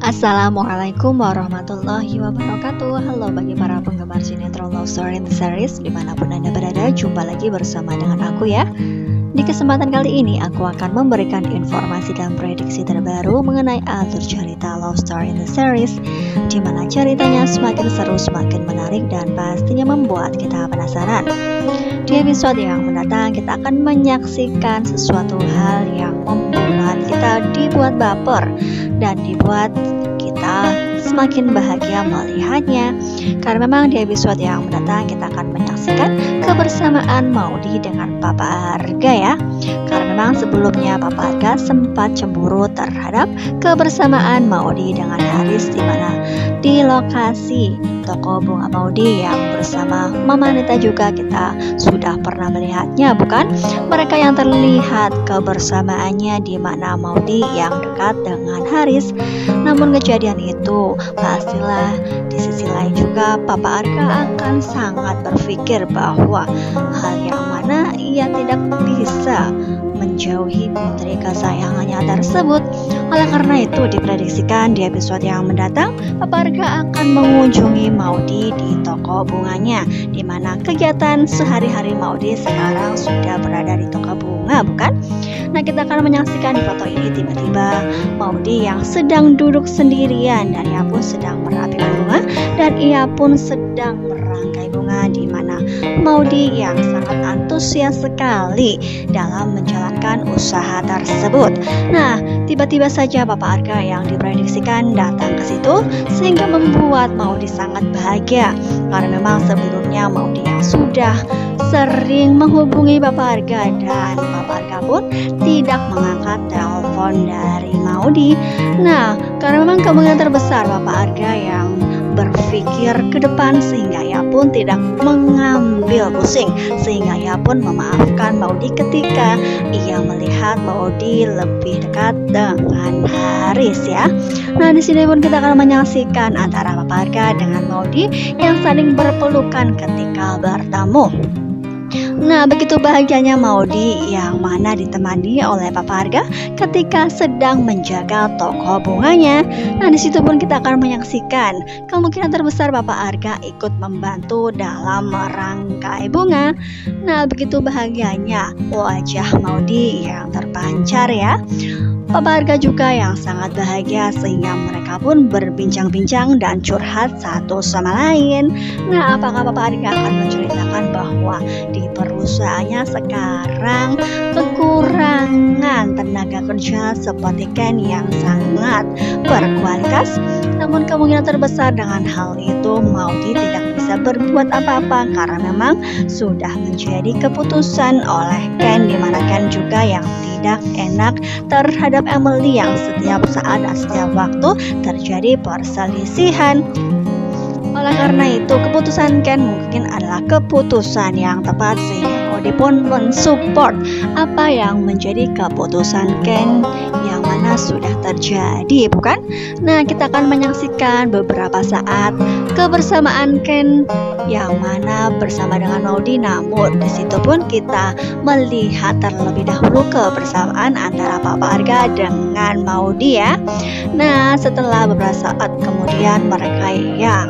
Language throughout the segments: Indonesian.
Assalamualaikum warahmatullahi wabarakatuh. Halo bagi para penggemar sinetron Love Story in the Series dimanapun Anda berada, jumpa lagi bersama dengan aku ya. Di kesempatan kali ini aku akan memberikan informasi dan prediksi terbaru mengenai alur cerita Love Story in the Series, di mana ceritanya semakin seru, semakin menarik, dan pastinya membuat kita penasaran. Di episode yang mendatang kita akan menyaksikan sesuatu hal yang membuat kita dibuat baper dan dibuat kita semakin bahagia melihatnya. Karena memang di episode yang mendatang kita akan menyaksikan kebersamaan Maudy dengan Papa Arga ya. Karena memang sebelumnya Papa Arga sempat cemburu terhadap kebersamaan Maudy dengan Haris, di mana di lokasi toko bunga Maudy yang bersama Mama Anita juga kita sudah pernah melihatnya, bukan? Mereka yang terlihat kebersamaannya di mana Maudy yang dekat dengan Haris. Namun kejadian itu pastilah di sisi lain juga Papa Arga akan sangat berpikir bahwa hal yang mana ia tidak bisa menjauhi putri kesayangannya tersebut. Oleh karena itu diprediksikan di episode yang mendatang Papa Arga akan mengunjungi Maudy di toko bunganya, di mana kegiatan sehari-hari Maudy sekarang sudah berada di toko bunga, bukan? Nah, kita akan menyaksikan di foto ini tiba-tiba Maudy yang sedang duduk sendirian dan ia pun sedang merapikan bunga dan ia pun sedang merangkai bunga, di mana Maudy yang sangat antusias sekali dalam menjalankan usaha tersebut. Nah, tiba-tiba saja Papa Arga yang diprediksikan datang ke situ sehingga membuat Maudy sangat bahagia, karena memang sebelumnya Maudy yang sudah sering menghubungi Papa Arga dan Papa Arga pun tidak mengangkat telepon dari Maudy. Nah, karena memang kemungkinan terbesar Papa Arga yang berpikir ke depan sehingga ia pun tidak mengambil pusing, sehingga ia pun memaafkan Maudy ketika ia melihat Maudy lebih dekat dengan Haris ya. Nah, di sini pun kita akan menyaksikan antara Papa Arga dengan Maudy yang saling berpelukan ketika bertemu. Nah, begitu bahagianya Maudy yang mana ditemani oleh Papa Arga ketika sedang menjaga toko bunganya. Nah, di situ pun kita akan menyaksikan kemungkinan terbesar Papa Arga ikut membantu dalam merangkai bunga. Nah, begitu bahagianya wajah Maudy yang terpancar ya. Papa Arga juga yang sangat bahagia sehingga mereka pun berbincang-bincang dan curhat satu sama lain. Nah, apakah Papa Arga akan menceritakan bahwa di perusahaannya sekarang kekurangan tenaga kerja seperti Ken yang sangat berkualitas? Namun kemungkinan terbesar dengan hal itu Maudy tidak bisa berbuat apa-apa karena memang sudah menjadi keputusan oleh Ken, di mana Ken juga yang tidak enak terhadap Emily yang setiap saat dan setiap waktu terjadi perselisihan. Oleh karena itu keputusan Ken mungkin adalah keputusan yang tepat sehingga Maudy pun mensupport apa yang menjadi keputusan Ken yang mana sudah terjadi, bukan? Nah, kita akan menyaksikan beberapa saat kebersamaan Ken yang mana bersama dengan Maudy, namun di situ pun kita melihat terlebih dahulu kebersamaan antara Papa Arga dengan Maudy ya. Nah, setelah beberapa saat kemudian mereka yang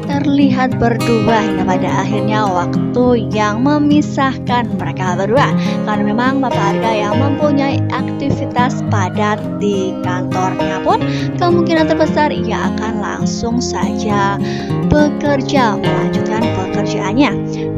terlihat berdua hingga pada akhirnya waktu yang memisahkan mereka berdua, karena memang Papa Arga yang mempunyai aktivitas padat di kantornya pun kemungkinan terbesar ia akan langsung saja bekerja, melanjutkan pekerjaannya.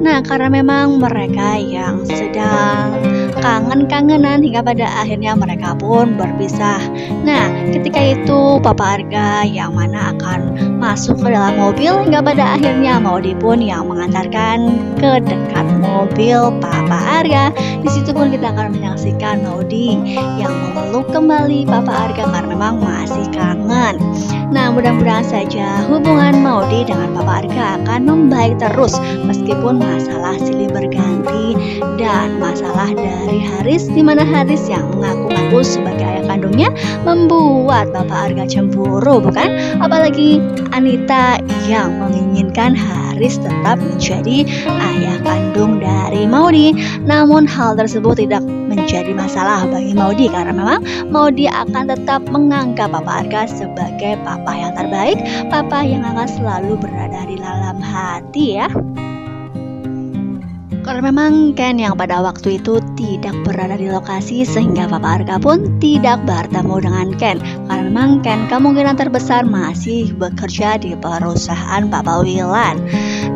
Nah, karena memang mereka yang sedang kangen-kangenan hingga pada akhirnya mereka pun berpisah. Nah, ketika itu Papa Arga yang mana akan masuk ke dalam mobil hingga pada akhirnya Maudy pun yang mengantarkan ke dekat mobil Papa Arga. Di situ pun kita akan menyaksikan Maudy yang memeluk kembali Papa Arga karena memang masih kangen. Nah, mudah-mudahan saja hubungan Maudy dengan Papa Arga akan membaik terus meskipun masalah silih berganti dan masalah dari Haris, di mana Haris yang mengaku-ngaku sebagai ayah kandungnya membuat Papa Arga cemburu, bukan? Apalagi Anita yang menginginkan Haris Haris tetap menjadi ayah kandung dari Maudy. Namun hal tersebut tidak menjadi masalah bagi Maudy karena memang Maudy akan tetap menganggap Papa Arga sebagai papa yang terbaik, papa yang akan selalu berada di dalam hati ya. Karena memang Ken yang pada waktu itu tidak berada di lokasi sehingga Papa Arga pun tidak bertemu dengan Ken. Karena memang Ken kemungkinan terbesar masih bekerja di perusahaan Papa Wilan.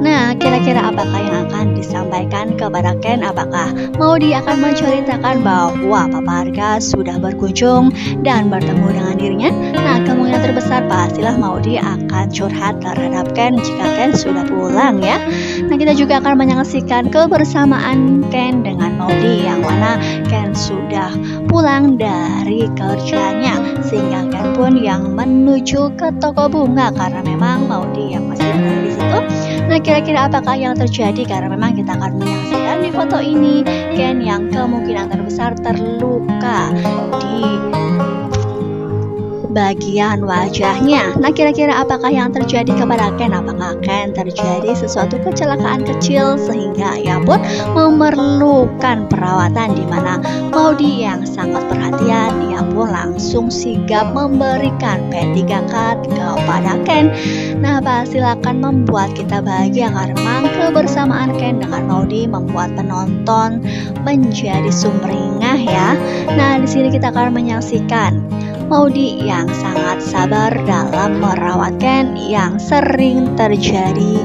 Nah, kira-kira apakah yang akan disampaikan kepada Ken? Apakah Maudy akan menceritakan bahwa Papa Arga sudah berkunjung dan bertemu dengan dirinya? Nah, kemungkinan terbesar pastilah Maudy akan curhat terhadap Ken jika Ken sudah pulang ya. Nah, kita juga akan menyaksikan kebersamaan Ken dengan Maudy yang mana Ken sudah pulang dari kerjanya sehingga Ken pun yang menuju ke toko bunga karena memang Maudy yang masih berada di situ. Nah, kira-kira apakah yang terjadi? Karena memang kita akan menyaksikan di foto ini Ken yang kemungkinan terbesar terluka di bagian wajahnya. Nah, kira-kira apakah yang terjadi kepada Ken? Apakah Ken terjadi sesuatu kecelakaan kecil sehingga ia pun memerlukan perawatan, di mana Maudy yang sangat perhatian, ia pun langsung sigap memberikan P3K kepada Ken. Nah, pasti akan membuat kita bahagia karena memang kebersamaan Ken dengan Maudy membuat penonton menjadi sumringah ya. Nah, di sini kita akan menyaksikan Maudy yang sangat sabar dalam merawat Ken yang sering terjadi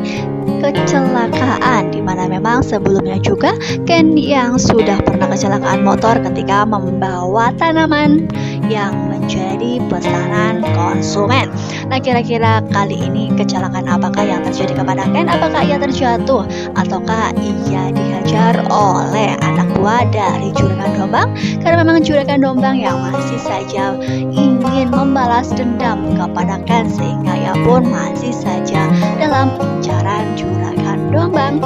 kecelakaan, di mana memang sebelumnya juga Ken yang sudah pernah kecelakaan motor ketika membawa tanaman yang menjadi pesanan konsumen. Nah, kira-kira kali ini kecelakaan apakah yang terjadi kepada Ken? Apakah ia terjatuh ataukah ia dihajar oleh anak buah dari Juragan Dombang? Karena memang Juragan Dombang yang masih saja ingin membalas dendam kepada Ken sehingga ia pun masih saja dalam incaran Juragan Dombang.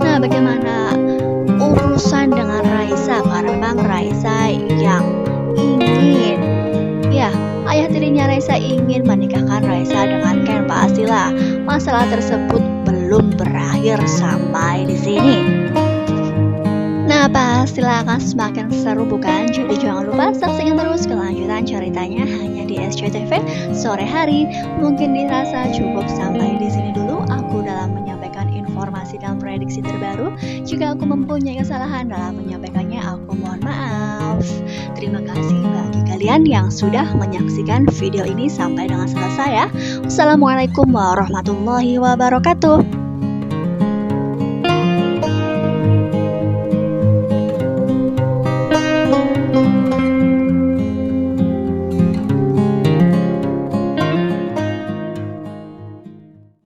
Nah, bagaimana urusan dengan Raisa? Karena memang Raisa yang ingin ayah tirinya Raisa ingin menikahkan Raisa dengan Ken. Pastilah masalah tersebut belum berakhir sampai di sini. Nah, pastilah akan semakin seru bukan? Jadi jangan lupa saksikan terus kelanjutan ceritanya hanya di SCTV sore hari. Mungkin dirasa cukup sampai di sini dulu aku dalam menyampaikan informasi dan prediksi terbaru. Jika aku mempunyai kesalahan dalam menyampaikannya, aku mohon maaf. Terima kasih bagi kalian yang sudah menyaksikan video ini sampai dengan selesai ya. Wassalamualaikum warahmatullahi wabarakatuh.